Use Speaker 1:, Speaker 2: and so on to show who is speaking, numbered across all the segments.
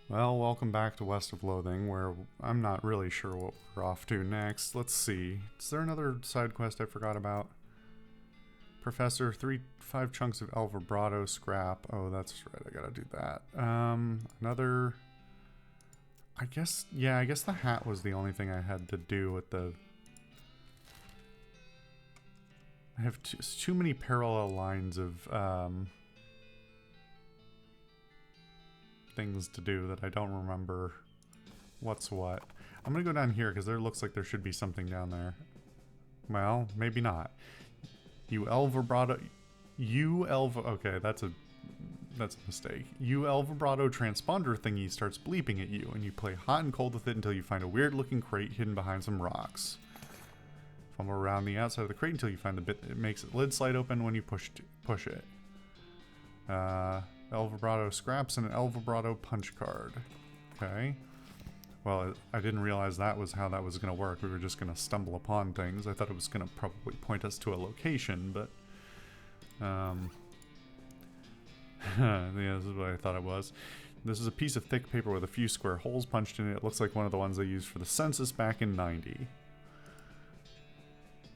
Speaker 1: Well, welcome back to West of Loathing, where I'm not really sure what we're off to next. Let's see. Is there another side quest I forgot about? Professor, 5 chunks of El Vibrato scrap. Oh, that's right, I gotta do that. Another... I guess the hat was the only thing I had to do with the... I have too many parallel lines of, things to do that I don't remember what's what. I'm gonna go down here because there looks like there should be something down there. Well, maybe not. Okay, that's a mistake. El Vibrato transponder thingy starts bleeping at you, and you play hot and cold with it until you find a weird looking crate hidden behind some rocks. Fumble around the outside of the crate until you find the bit that makes the lid slide open when you push it. El Vibrato scraps and an El Vibrato punch card. Okay. Well, I didn't realize that was how that was going to work. We were just going to stumble upon things. I thought it was going to probably point us to a location, but... yeah, this is what I thought it was. This is a piece of thick paper with a few square holes punched in it. It looks like one of the ones they used for the census back in '90.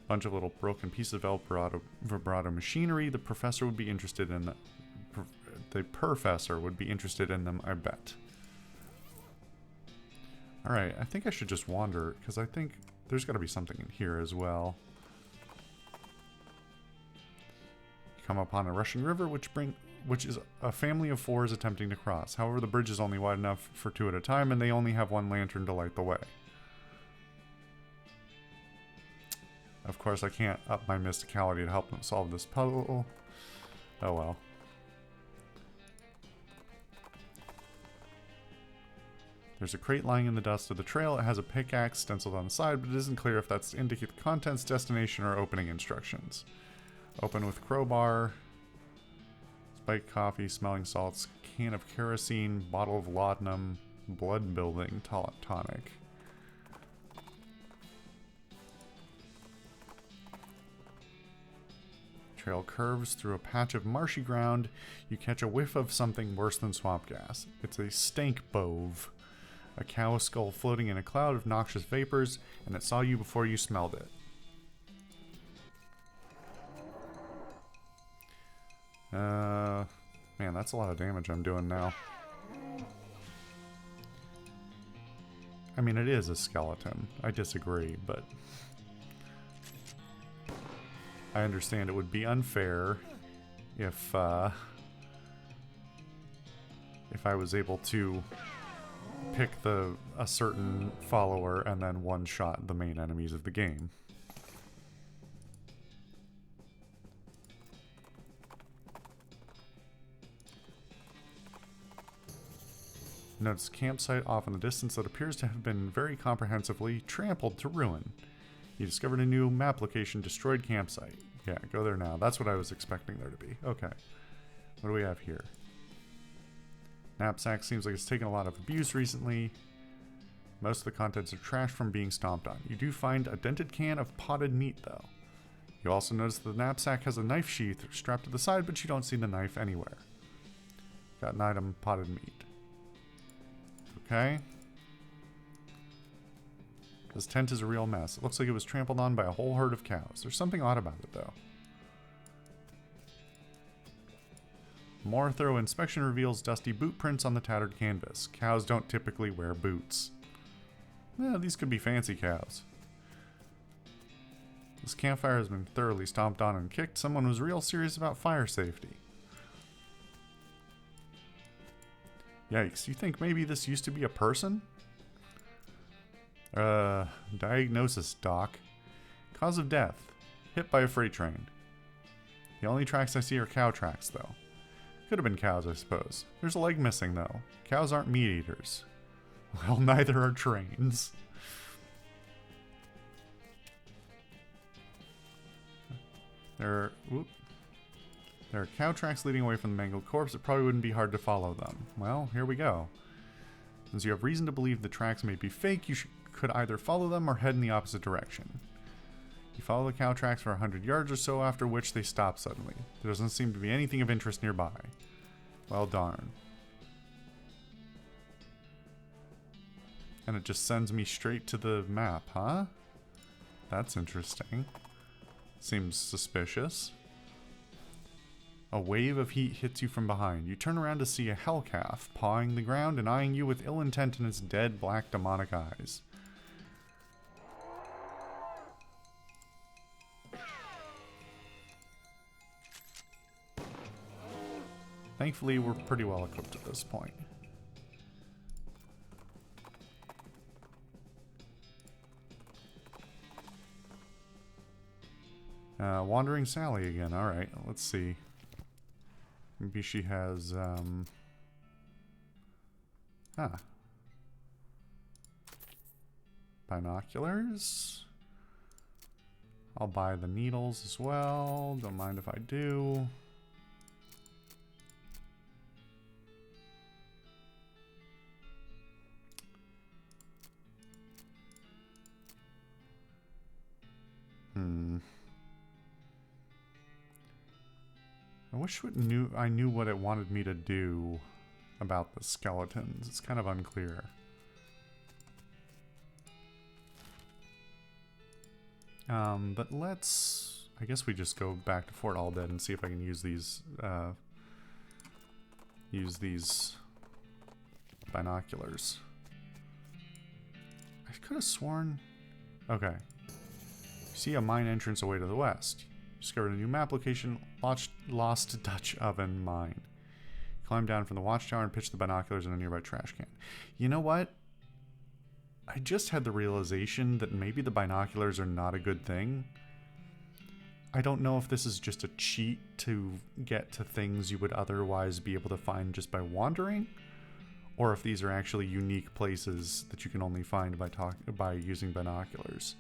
Speaker 1: Bunch of little broken pieces of El Vibrato machinery. The professor would be interested in them. I bet. Alright, I think I should just wander, because I think there's got to be something in here as well. You come upon a rushing river, which is a family of 4 attempting to cross. However, the bridge is only wide enough for 2 at a time, and they only have 1 lantern to light the way. Of course, I can't up my mysticality to help them solve this puzzle. Oh well. There's a crate lying in the dust of the trail. It has a pickaxe stenciled on the side, but it isn't clear if that's to indicate the contents, destination, or opening instructions. Open with crowbar. Spiked coffee, smelling salts, can of kerosene, bottle of laudanum, blood building, tonic. Trail curves through a patch of marshy ground. You catch a whiff of something worse than swamp gas. It's a stank bove. A cow skull floating in a cloud of noxious vapors, and it saw you before you smelled it. Man, that's a lot of damage I'm doing now. I mean, it is a skeleton. I disagree, but... I understand it would be unfair if I was able to pick a certain follower and then one-shot the main enemies of the game. Notice a campsite off in the distance that appears to have been very comprehensively trampled to ruin. You discovered a new map location, destroyed campsite. Yeah, go there now. That's what I was expecting there to be. Okay. What do we have here? Knapsack seems like it's taken a lot of abuse recently. Most of the contents are trash from being stomped on. You do find a dented can of potted meat, though. You also notice the knapsack has a knife sheath strapped to the side, but you don't see the knife anywhere. Got an item, potted meat. Okay. This tent is a real mess. It looks like it was trampled on by a whole herd of cows. There's something odd about it, though. More thorough inspection reveals dusty boot prints on the tattered canvas. Cows don't typically wear boots. Yeah, these could be fancy cows. This campfire has been thoroughly stomped on and kicked. Someone was real serious about fire safety. Yikes, you think maybe this used to be a person? Diagnosis, Doc. Cause of death. Hit by a freight train. The only tracks I see are cow tracks, though. Could have been cows, I suppose. There's a leg missing, though. Cows aren't meat eaters. Well, neither are trains. There are cow tracks leading away from the mangled corpse. It probably wouldn't be hard to follow them. Well, here we go. Since you have reason to believe the tracks may be fake, you could either follow them or head in the opposite direction. You follow the cow tracks for 100 yards or so, after which they stop suddenly. There doesn't seem to be anything of interest nearby. Well, darn. And it just sends me straight to the map, huh? That's interesting. Seems suspicious. A wave of heat hits you from behind. You turn around to see a hellcalf pawing the ground and eyeing you with ill intent in its dead, black, demonic eyes. Thankfully, we're pretty well equipped at this point. Wandering Sally again. Alright, let's see. Maybe she has, binoculars. I'll buy the needles as well. Don't mind if I do. I wish I knew what it wanted me to do about the skeletons. It's kind of unclear. But let's... I guess we just go back to Fort All Dead and see if I can use these binoculars. I could have sworn... Okay. See a mine entrance away to the west. Discovered a new map location, Lost Dutch Oven Mine. Climb down from the watchtower and pitch the binoculars in a nearby trash can. You know what? I just had the realization that maybe the binoculars are not a good thing. I don't know if this is just a cheat to get to things you would otherwise be able to find just by wandering, or if these are actually unique places that you can only find by using binoculars.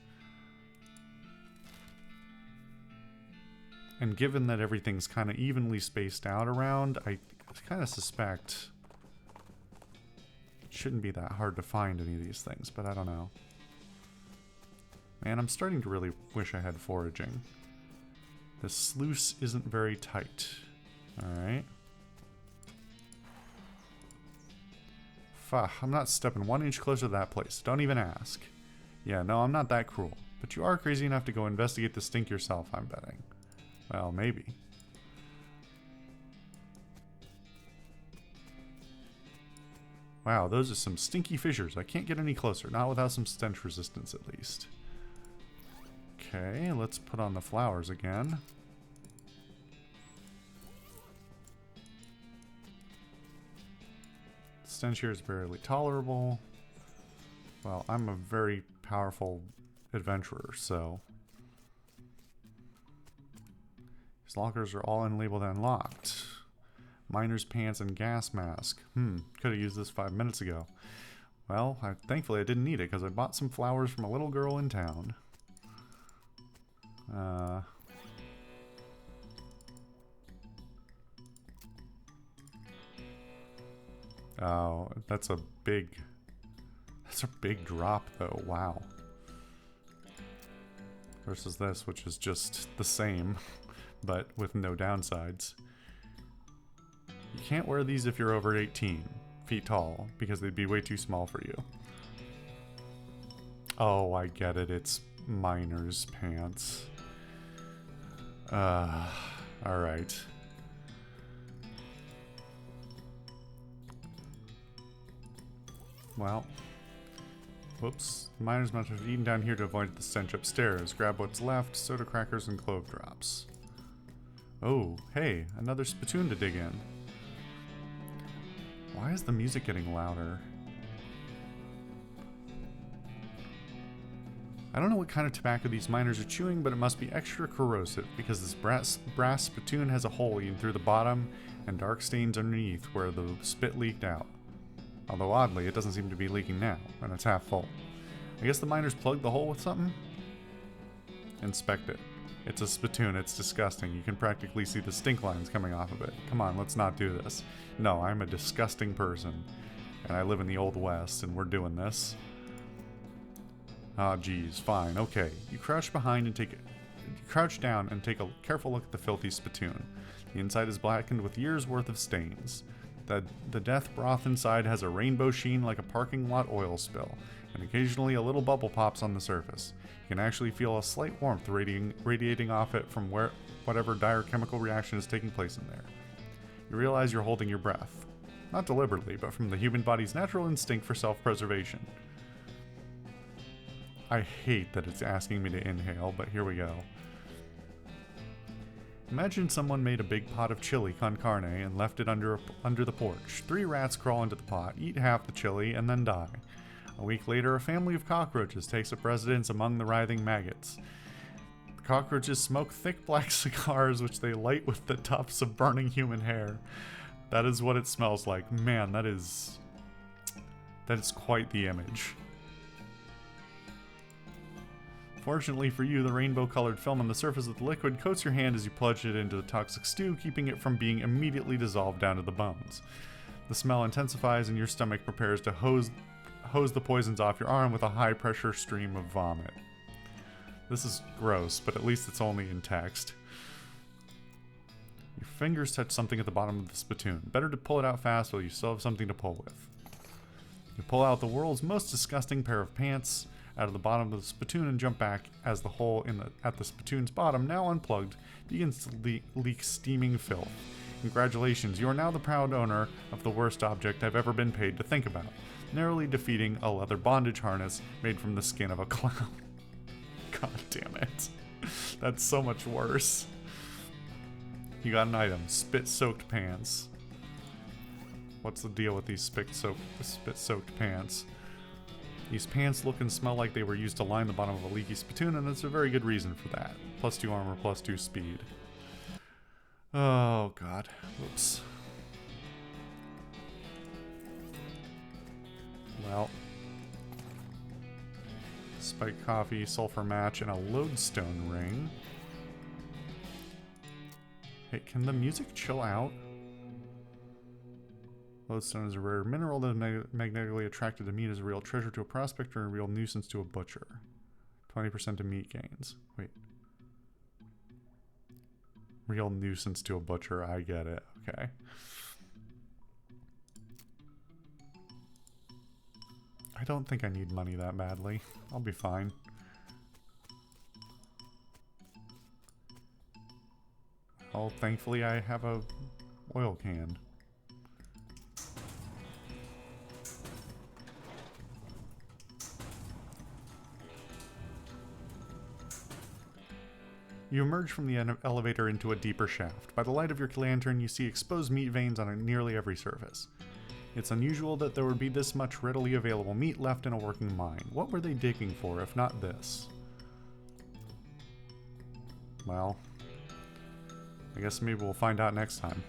Speaker 1: And given that everything's kind of evenly spaced out around, I kind of suspect it shouldn't be that hard to find any of these things, but I don't know. Man, I'm starting to really wish I had foraging. The sluice isn't very tight. Alright. Fuck, I'm not stepping 1 inch closer to that place. Don't even ask. Yeah, no, I'm not that cruel. But you are crazy enough to go investigate the stink yourself, I'm betting. Well, maybe. Wow, those are some stinky fissures. I can't get any closer. Not without some stench resistance, at least. Okay, let's put on the flowers again. Stench here is barely tolerable. Well, I'm a very powerful adventurer, so... These lockers are all unlabeled and locked. Miner's pants and gas mask. Could have used this 5 minutes ago. Well, thankfully I didn't need it because I bought some flowers from a little girl in town. Oh, that's a big drop though. Wow. Versus this, which is just the same. But with no downsides. You can't wear these if you're over 18 feet tall, because they'd be way too small for you. Oh, I get it. It's miner's pants. Alright. Well. Whoops. Miners must have eaten down here to avoid the stench upstairs. Grab what's left, soda crackers and clove drops. Oh, hey, another spittoon to dig in. Why is the music getting louder? I don't know what kind of tobacco these miners are chewing, but it must be extra corrosive because this brass spittoon has a hole eaten through the bottom and dark stains underneath where the spit leaked out. Although oddly, it doesn't seem to be leaking now, and it's half full. I guess the miners plugged the hole with something? Inspect it. It's a spittoon, it's disgusting. You can practically see the stink lines coming off of it. Come on, let's not do this. No, I'm a disgusting person. And I live in the Old West, and we're doing this. Ah, geez, fine, okay. You crouch behind and you crouch down and take a careful look at the filthy spittoon. The inside is blackened with years' worth of stains. The death broth inside has a rainbow sheen like a parking lot oil spill, and occasionally a little bubble pops on the surface. You can actually feel a slight warmth radiating off it from whatever dire chemical reaction is taking place in there. You realize you're holding your breath. Not deliberately, but from the human body's natural instinct for self-preservation. I hate that it's asking me to inhale, but here we go. Imagine someone made a big pot of chili con carne and left it under the porch. 3 rats crawl into the pot, eat half the chili, and then die. A week later, a family of cockroaches takes up residence among the writhing maggots. The cockroaches smoke thick black cigars which they light with the tufts of burning human hair. That is what it smells like. Man, that is quite the image. Fortunately for you, the rainbow-colored film on the surface of the liquid coats your hand as you plunge it into the toxic stew, keeping it from being immediately dissolved down to the bones. The smell intensifies and your stomach prepares to hose the poisons off your arm with a high-pressure stream of vomit. This is gross, but at least it's only in text. Your fingers touch something at the bottom of the spittoon. Better to pull it out fast while you still have something to pull with. You pull out the world's most disgusting pair of pants out of the bottom of the spittoon and jump back as the hole at the spittoon's bottom, now unplugged, begins to leak steaming filth. Congratulations, you are now the proud owner of the worst object I've ever been paid to think about, narrowly defeating a leather bondage harness made from the skin of a clown. God damn it. That's so much worse. You got an item, spit-soaked pants. What's the deal with these spit-soaked pants? These pants look and smell like they were used to line the bottom of a leaky spittoon, and that's a very good reason for that. +2 armor, +2 speed. Oh god. Whoops. Well. Spiked coffee, sulfur match, and a lodestone ring. Hey, can the music chill out? Lodestone is a rare mineral that is magnetically attracted to meat, is a real treasure to a prospector and a real nuisance to a butcher. 20% of meat gains. Wait. Real nuisance to a butcher, I get it. Okay. I don't think I need money that badly. I'll be fine. Well, thankfully I have a oil can. You emerge from the elevator into a deeper shaft. By the light of your lantern, you see exposed meat veins on nearly every surface. It's unusual that there would be this much readily available meat left in a working mine. What were they digging for, if not this? Well, I guess maybe we'll find out next time.